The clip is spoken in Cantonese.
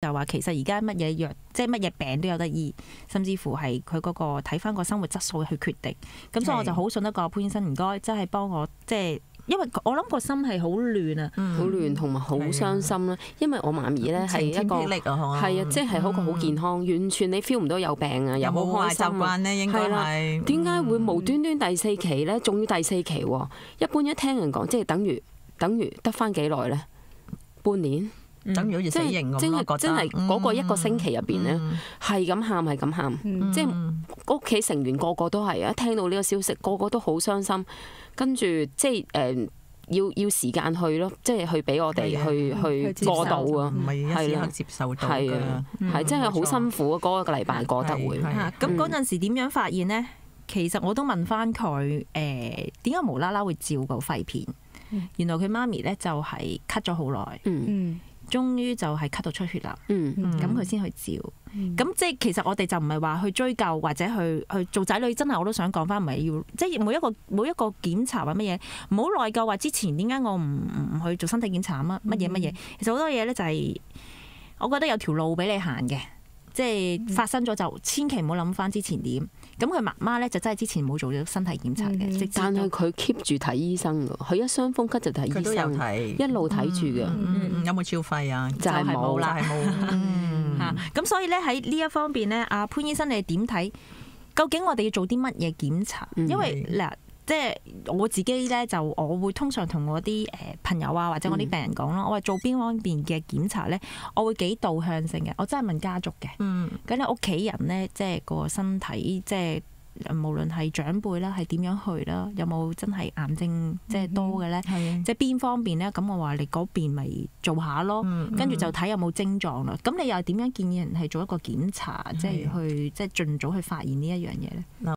就話其實而家乜嘢藥，即係乜嘢病都有得醫，甚至乎係佢嗰個睇翻個生活質素去決定。咁所以我就好信得過潘醫生，唔該，真係幫我即係。因為我諗個心係好亂啊，好亂同埋好傷心啦。因為我媽咪咧係一個係啊，即係好個好健康，完全你 feel 唔到有病啊，又好開心啊。係啦，點解會無端端第4期咧？仲要第4期喎？一般一聽人講，即係等於得翻幾耐咧？半年。等於好似死刑咁咯，真係嗰個1個星期入邊咧，係咁喊，係咁喊，即係屋企成員個個都係啊！一聽到呢個消息，個個都好傷心，跟住即係要時間去咯，即係去俾我哋去過渡啊，唔係一時刻接受到㗎，係真係好辛苦啊！嗰個禮拜過得會咁嗰陣時點樣發現呢？其實我都問翻佢點解無啦啦會照個肺片？原來佢媽咪咧就係咳咗好耐。終於就係咳到出血啦，咁佢先去照。咁即係其實我哋就唔係話去追究或者去做仔女，真係我都想講翻，唔係要即係每一個檢查或乜嘢，唔好內疚話之前點解我唔去做身體檢查啊乜嘢。其實好多嘢咧就係我覺得有條路俾你行嘅，即係發生咗就千祈唔好諗翻之前點。咁佢媽媽咧就真係之前冇做咗身體檢查嘅，但係佢 keep 住睇醫生㗎，佢一傷風咳就睇醫生，佢都有睇，一路睇住嘅。有冇照肺啊？就係冇啦，就係冇。嚇！咁所以咧喺呢一方面咧，阿潘醫生你點睇？究竟我哋要做啲乜嘢檢查？因為嗱，即係我自己咧，就我會通常同我啲朋友啊，或者我啲病人講咯，我話做邊方面嘅檢查咧，我會幾導向性嘅，我真係問家族嘅。咁你屋企人咧，即係個身體，即係無論係長輩啦，係點樣去啦，有冇真係癌症即係多嘅咧？即係邊方面咧？咁我話你嗰邊咪做下咯，跟住就睇有冇症狀啦。咁你又點樣建議人係做一個檢查，即係去即係盡早去發現呢一樣嘢咧？